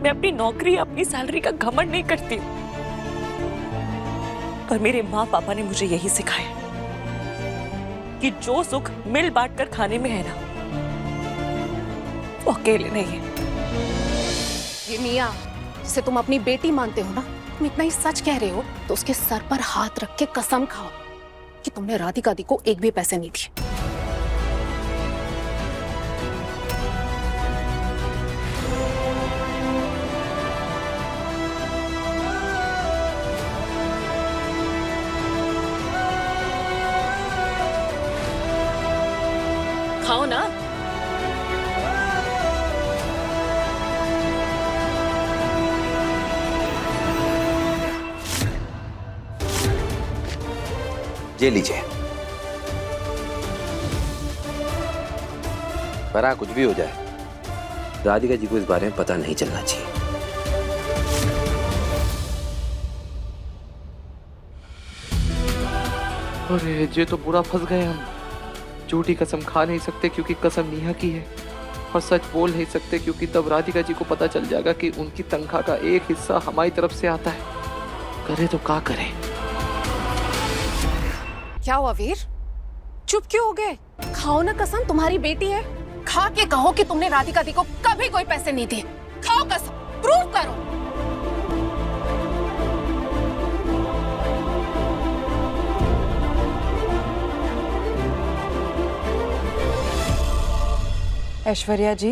मैं अपनी नौकरी, अपनी सैलरी का घमंड नहीं करती हूँ, पर मेरे माँ पापा ने मुझे यही सिखाया कि जो सुख मिल बांट कर खाने में है ना, वो अकेले नहीं है। ये मियाँ, जिसे तुम अपनी बेटी मानते हो ना, तुम इतना ही सच कह रहे हो तो उसके सर पर हाथ रख के कसम खाओ कि तुमने राधिका दी को एक भी पैसे नहीं दिए। खाओ ना। ये लीजिए। पर हाँ, कुछ भी हो जाए, राधिका जी को इस बारे में पता नहीं चलना चाहिए। अरे ये तो पूरा फंस गए हम। झूठी कसम खा नहीं सकते क्योंकि कसम नेहा की है, और सच बोल नहीं सकते क्योंकि तब राधिका जी को पता चल जाएगा कि उनकी तनख्वाह का एक हिस्सा हमारी तरफ से आता है। करे तो क्या करे। क्या हुआ वीर, चुप क्यों हो गए? खाओ ना कसम, तुम्हारी बेटी है। खा के कहो कि तुमने राधिका दी को कभी कोई पैसे नहीं दिए। खाओ कसम, प्रूव करो। ऐश्वर्या जी,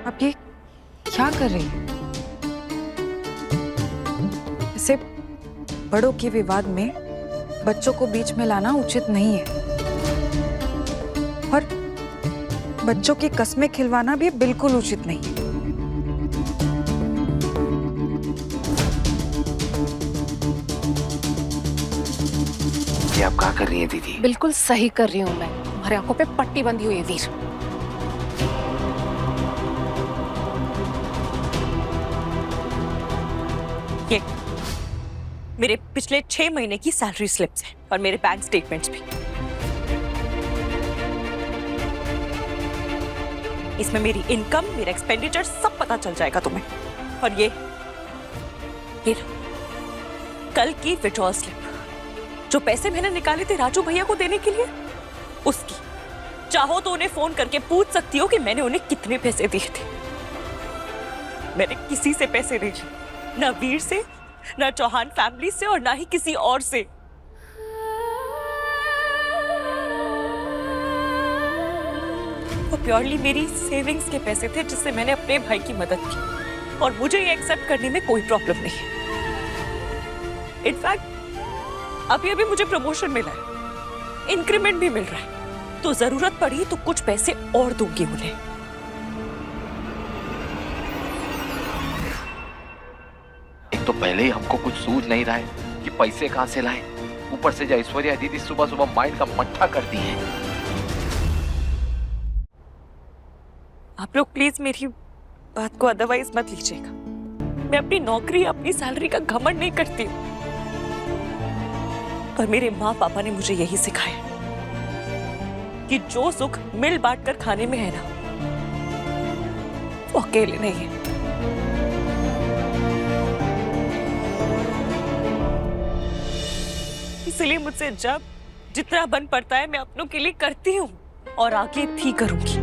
आप ये क्या कर रही हैं? ऐसे बड़ों के विवाद में बच्चों को बीच में लाना उचित नहीं है, और बच्चों की कस्में खिलवाना भी बिल्कुल उचित नहीं है। ये आप क्या कर रही हैं दीदी? बिल्कुल सही कर रही हूँ मैं। तुम्हारे आंखों पे पट्टी बंधी हुई है वीर। ये मेरे पिछले 6 महीने की सैलरी स्लिप्स हैं और मेरे बैंक स्टेटमेंट्स भी। इसमें मेरी इनकम, मेरा एक्सपेंडिचर सब पता चल जाएगा तुम्हें। और ये लो, कल की विड्रॉल स्लिप, जो पैसे मैंने निकाले थे राजू भैया को देने के लिए, उसकी। चाहो तो उन्हें फोन करके पूछ सकती हो कि मैंने उन्हें कितने पैसे दिए थे। मैंने किसी से पैसे नहीं लिए, ना वीर से, ना चौहान फैमिली से, और ना ही किसी और से। वो प्योरली मेरी सेविंग्स के पैसे थे जिससे मैंने अपने भाई की मदद की, और मुझे ये एक्सेप्ट करने में कोई प्रॉब्लम नहीं है। इनफैक्ट अभी अभी मुझे प्रमोशन मिला है, इंक्रीमेंट भी मिल रहा है, तो जरूरत पड़ी तो कुछ पैसे और दूंगी उन्हें। एक तो पहले ही हमको कुछ सूझ नहीं रहा है कि पैसे कहां से लाएं, ऊपर से जो ऐश्वर्या दीदी सुबह सुबह माइंड का मट्ठा करती है। आप लोग प्लीज मेरी बात को अदरवाइज मत लीजिएगा। मैं अपनी नौकरी, अपनी सैलरी का घमंड नहीं करती हूँ, पर मेरे माँ पापा ने मुझे यही सिखाया कि जो सुख मिल बांट कर खाने में है ना, वो अकेले नहीं है। इसलिए मुझसे जब जितना बन पड़ता है मैं अपनों के लिए करती हूँ, और आगे भी करूंगी।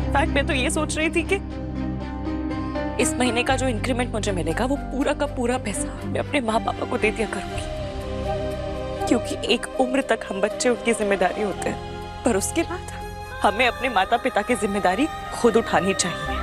इनफैक्ट मैं तो ये सोच रही थी कि इस महीने का जो इंक्रीमेंट मुझे मिलेगा, वो पूरा का पूरा पैसा मैं अपने माँ पापा को दे दिया करूंगी, क्योंकि एक उम्र तक हम बच्चे उनकी जिम्मेदारी होते हैं, पर उसके बाद हमें अपने माता पिता की जिम्मेदारी खुद उठानी चाहिए।